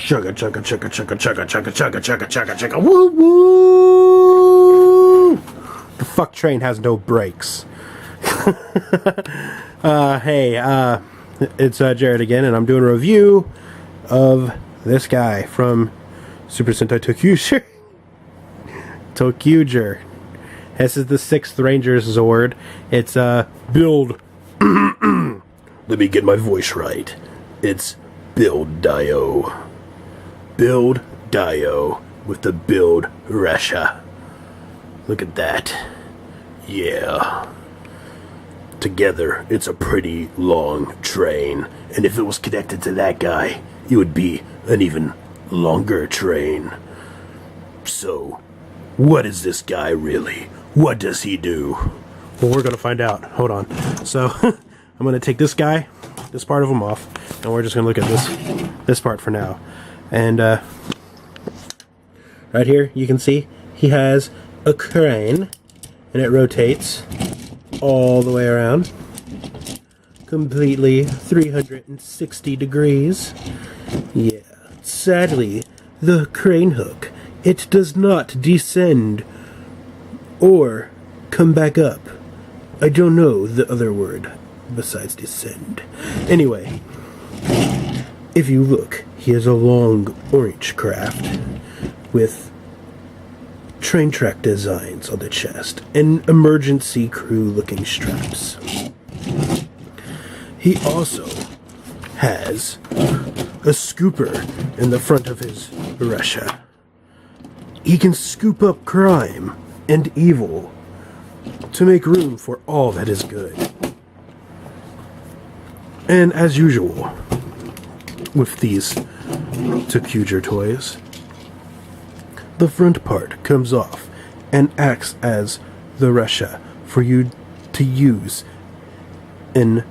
Chugga, chugga, chugga, chugga, chugga, chugga, chugga, chugga, chugga, chugga, woo woo! The fuck train has no brakes. Hey, it's Jared again, and I'm doing a review of this guy from Super Sentai ToQger. ToQger. This is the 6th Ranger Zord. It's build. Let me get my voice right. It's BuildDai-Oh. BuildDai-Oh with the build Ressha. Look at that. Yeah. Together, it's a pretty long train. And if it was connected to that guy, it would be an even longer train. So, what is this guy really? What does he do? Well, we're gonna find out. Hold on. So, I'm gonna take this guy, this part of him off, and we're just gonna look at this part for now. And right here, you can see he has a crane, and it rotates all the way around, completely 360 degrees. Yeah. Sadly, the crane hook, it does not descend or come back up. I don't know the other word besides descend. Anyway, if you look, he has a long orange craft with train track designs on the chest and emergency crew looking straps. He also has a scooper in the front of his Ressha. He can scoop up crime and evil to make room for all that is good. And as usual, with these ToQger toys, the front part comes off and acts as the Ressha for you to use in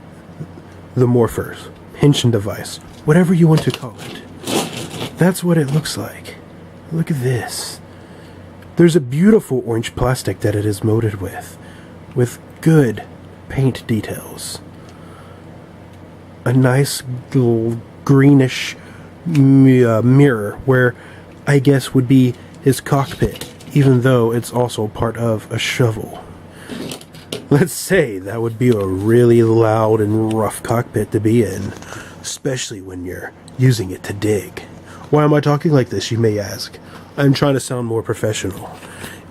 the morphers, henshin device, whatever you want to call it. That's what it looks like. Look at this. There's a beautiful orange plastic that it is molded with good paint details. A nice little greenish mirror where I guess would be his cockpit, even though it's also part of a shovel. Let's say that would be a really loud and rough cockpit to be in, especially when you're using it to dig. Why am I talking like this, you may ask? I'm trying to sound more professional.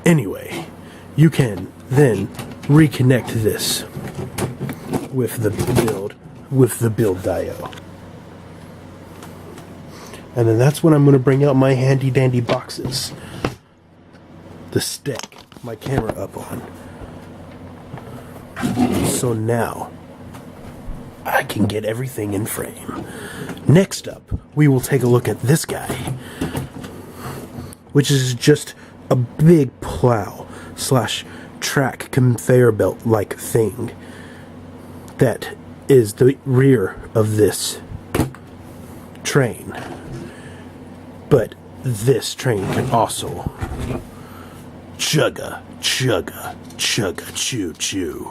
Anyway, you can then reconnect this with the BuildDai-Oh. And then that's when I'm going to bring out my handy dandy boxes to stick my camera up on. So now I can get everything in frame. Next up, we will take a look at this guy, which is just a big plow / track conveyor belt like thing that is the rear of this train. But this train can also chugga, chugga, chugga, choo choo,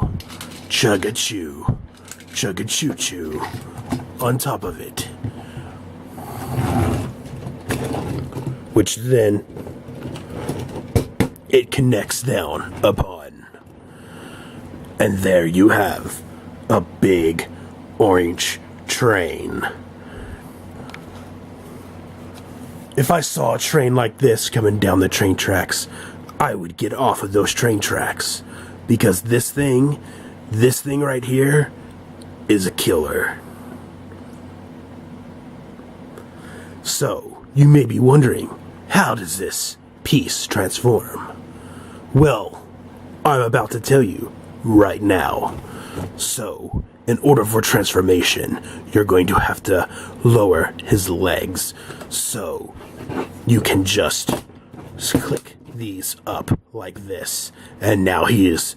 chugga choo, chugga choo choo on top of it. Which then it connects down upon. And there you have a big orange train. If I saw a train like this coming down the train tracks, I would get off of those train tracks. Because this thing right here, is a killer. So, you may be wondering, how does this piece transform? Well, I'm about to tell you right now. So, in order for transformation, you're going to have to lower his legs. So, you can just click these up like this. And now he is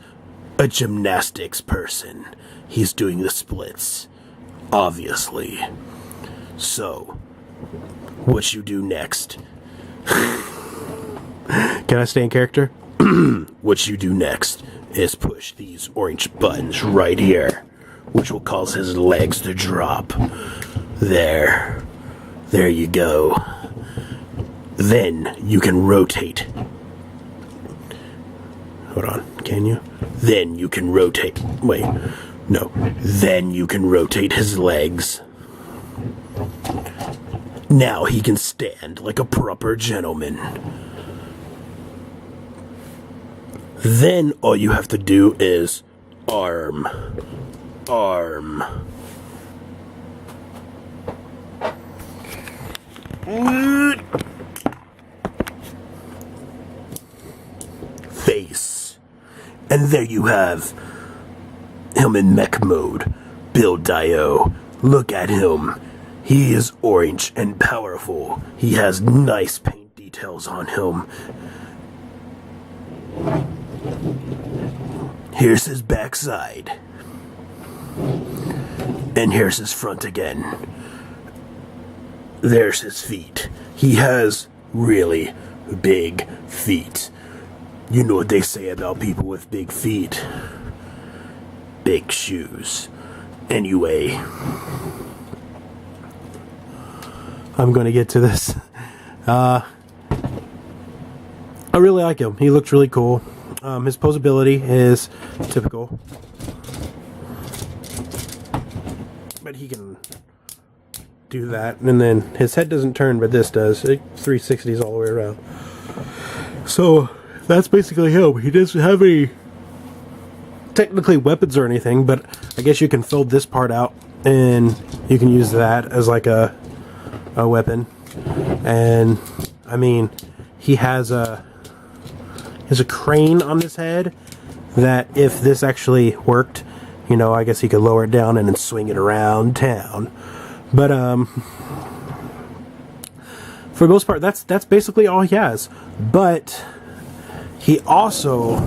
a gymnastics person. He's doing the splits, obviously. So, what you do next? Can I stay in character? What you do next is push these orange buttons right here, which will cause his legs to drop. There you go. Then you can rotate. Hold on, can you? Then you can rotate. Wait, no. Then you can rotate his legs. Now he can stand like a proper gentleman. Then all you have to do is arm. Arm. Face. And there you have him in mech mode. BuildDai-Oh. Look at him. He is orange and powerful. He has nice paint details on him. Here's his backside. And here's his front again. There's his feet. He has really big feet. You know what they say about people with big feet. Big shoes. Anyway, I'm going to get to this. I really like him. He looks really cool. His posability is typical. But he can do that. And then his head doesn't turn, but this does. It 360s all the way around. So that's basically him. He doesn't have any technically weapons or anything, but I guess you can fold this part out and you can use that as like a weapon. And I mean, he has a crane on his head that if this actually worked, you know, I guess he could lower it down and then swing it around town. But for the most part, that's basically all he has. But he also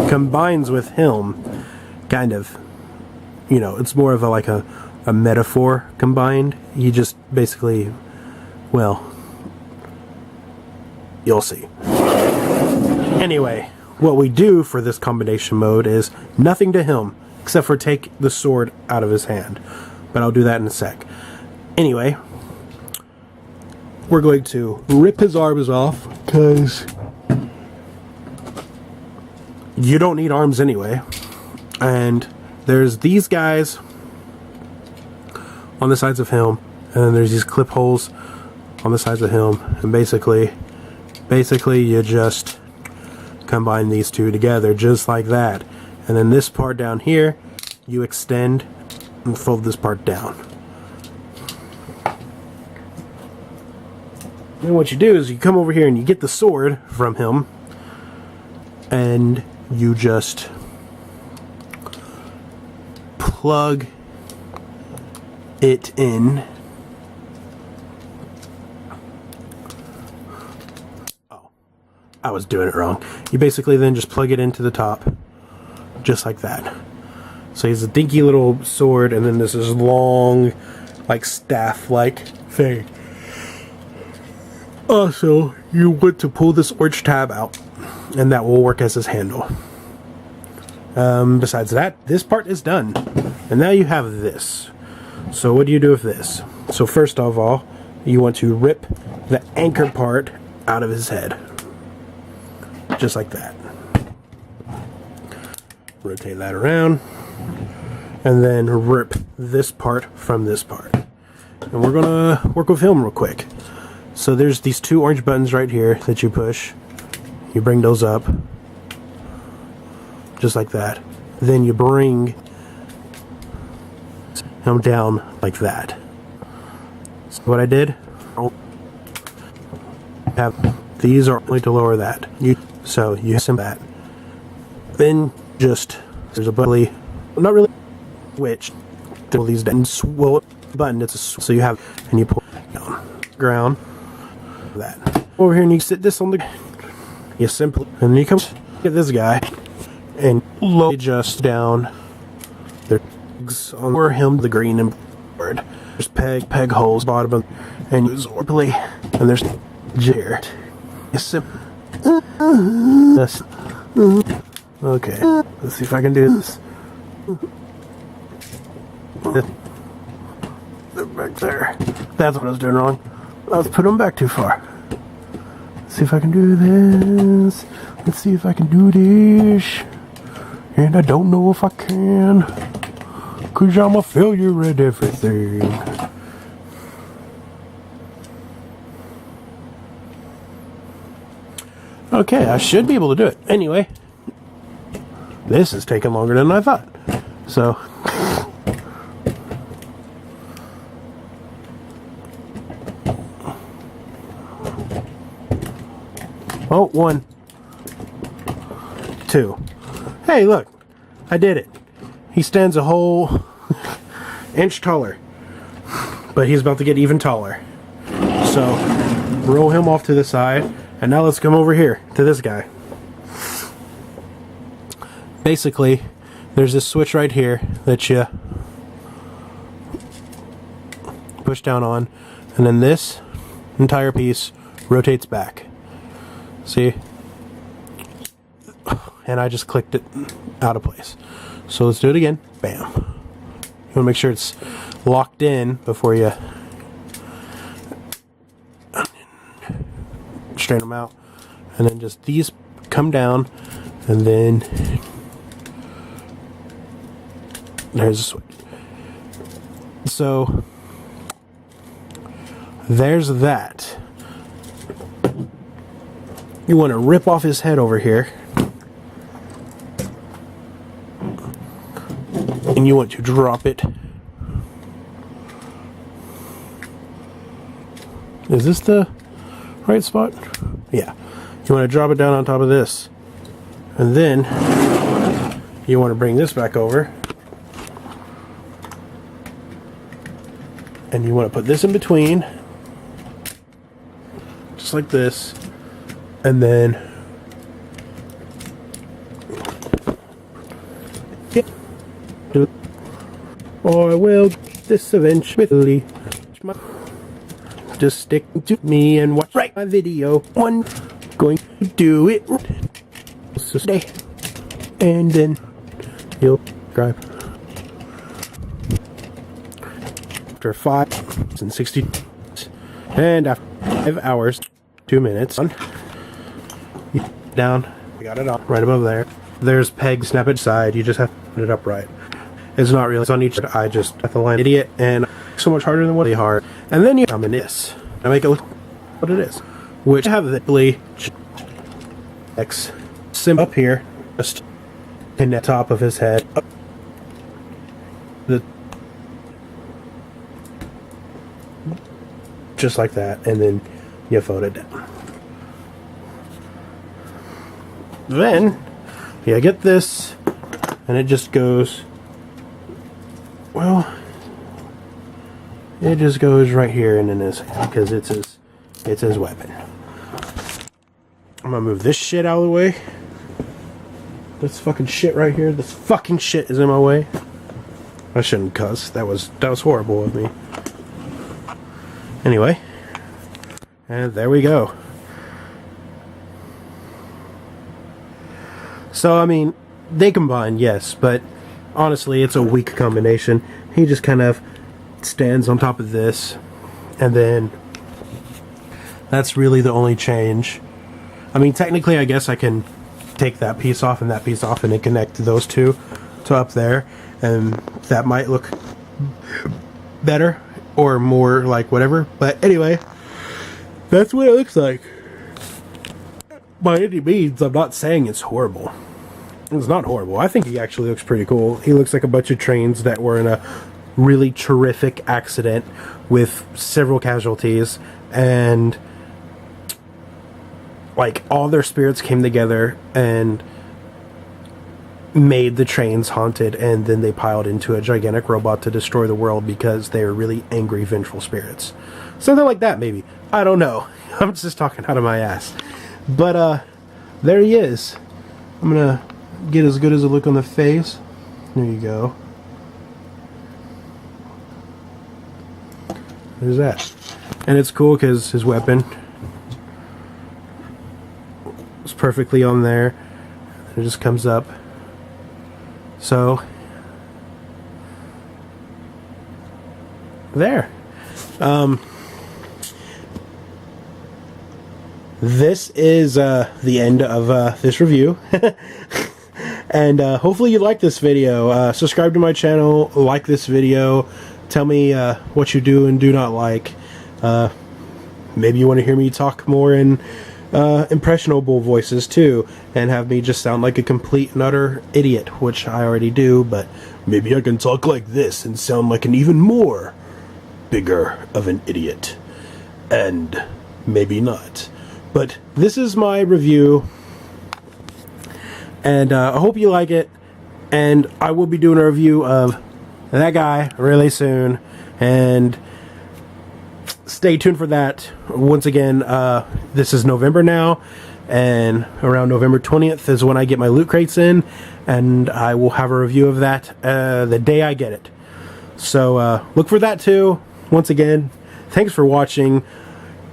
combines with him, kind of, you know, it's more of a metaphor combined. He just basically, well, you'll see. Anyway, what we do for this combination mode is nothing to him, except for take the sword out of his hand. But I'll do that in a sec. Anyway, we're going to rip his arms off, because you don't need arms anyway. And there's these guys on the sides of him, and then there's these clip holes on the sides of him, and basically you just combine these two together just like that. And then this part down here, you extend and fold this part down. Then what you do is you come over here and you get the sword from him, and you just plug it in. Oh, I was doing it wrong. You basically then just plug it into the top, just like that. So he's a dinky little sword, and then this is long, like staff-like thing. Also, you want to pull this orange tab out, and that will work as his handle. Besides that, this part is done. And now you have this. So what do you do with this? So first of all, you want to rip the anchor part out of his head. Just like that. Rotate that around. And then rip this part from this part. And we're gonna work with him real quick. So there's these two orange buttons right here that you push. You bring those up. Just like that. Then you bring him down like that. So what I did, these are only to lower that. So you have that. Then just, there's a button, not really switch, pull these down. Well, button, it's a switch. So you have, and you pull down, ground, that. Over here and you sit this on the, you simply, and then you come get this guy, and low just down their legs on him, the green and board. There's peg holes bottom of, and use orpily, and there's here. Okay, let's see if I can do this. Back there. That's what I was doing wrong. I was putting them back too far. see if I can do this. Let's see if I can do this. And I don't know if I can, 'cause I'm a failure at everything. Okay, I should be able to do it. Anyway, this is taking longer than I thought. So, oh, 1, 2. Hey, look, I did it. He stands a whole inch taller, but he's about to get even taller. So, roll him off to the side, and now let's come over here to this guy. Basically, there's this switch right here that you push down on, and then this entire piece rotates back. See? And I just clicked it out of place. So let's do it again. Bam. You want to make sure it's locked in before you straighten them out. And then just these come down, and then there's a switch. So there's that. You want to rip off his head over here, and you want to drop it. Is this the right spot? Yeah. You want to drop it down on top of this, and then you want to bring this back over, and you want to put this in between, just like this, and then or I will this eventually. Just stick to me and watch my video. One going to do it today, and then you'll subscribe. After 5 and 60, and after 5 hours, 2 minutes, down. We got it on right above there. There's peg, snap it side. You just have to put it upright. It's not real. It's on each side. I just at the line idiot, and so much harder than what they hard. And then you come in this. I make it look what it is, which I have the X sim up here, just in the top of his head. Just like that, and then you fold it down. Then you get this, and it just goes. Well, it just goes right here and in his hand, because it's his weapon. I'm gonna move this shit out of the way. This fucking shit right here. This fucking shit is in my way. I shouldn't cuss. That was horrible of me. Anyway, and there we go. So I mean, they combine, yes, but honestly, it's a weak combination. He just kind of stands on top of this, and then that's really the only change. I mean, technically, I guess I can take that piece off and that piece off and then connect those two to up there, and that might look better or more like whatever. But anyway, that's what it looks like. By any means, I'm not saying it's horrible. It's not horrible. I think he actually looks pretty cool. He looks like a bunch of trains that were in a really terrific accident with several casualties, and like all their spirits came together and made the trains haunted, and then they piled into a gigantic robot to destroy the world because they were really angry, vengeful spirits. Something like that, maybe. I don't know. I'm just talking out of my ass. But there he is. I'm gonna get as good as a look on the face. There you go. There's that. And it's cool because his weapon is perfectly on there. It just comes up. So, there. this is the end of this review. And hopefully you like this video. Subscribe to my channel, like this video, tell me what you do and do not like. Maybe you want to hear me talk more in impressionable voices too, and have me just sound like a complete and utter idiot, which I already do, but maybe I can talk like this and sound like an even more bigger of an idiot. And maybe not. But this is my review, and I hope you like it, and I will be doing a review of that guy really soon, and stay tuned for that. Once again, this is November now, and around November 20th is when I get my loot crates in, and I will have a review of that the day I get it. So look for that too. Once again, thanks for watching.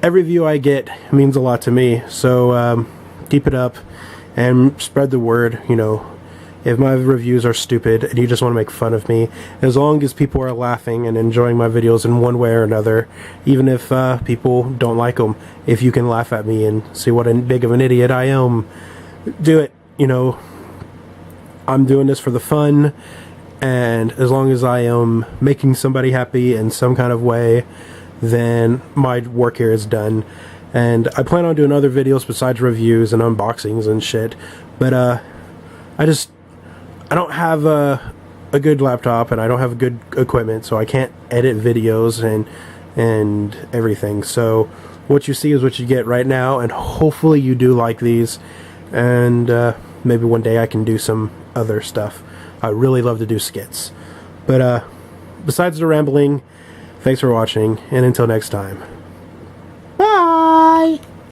Every view I get means a lot to me, so keep it up and spread the word. You know, if my reviews are stupid and you just want to make fun of me, as long as people are laughing and enjoying my videos in one way or another, even if people don't like them, if you can laugh at me and see what a big of an idiot I am, do it. You know, I'm doing this for the fun, and as long as I am making somebody happy in some kind of way, then my work here is done. And I plan on doing other videos besides reviews and unboxings and shit, but I don't have a good laptop, and I don't have good equipment, so I can't edit videos and everything. So what you see is what you get right now, and hopefully you do like these, and maybe one day I can do some other stuff. I really love to do skits. But besides the rambling, thanks for watching, and until next time.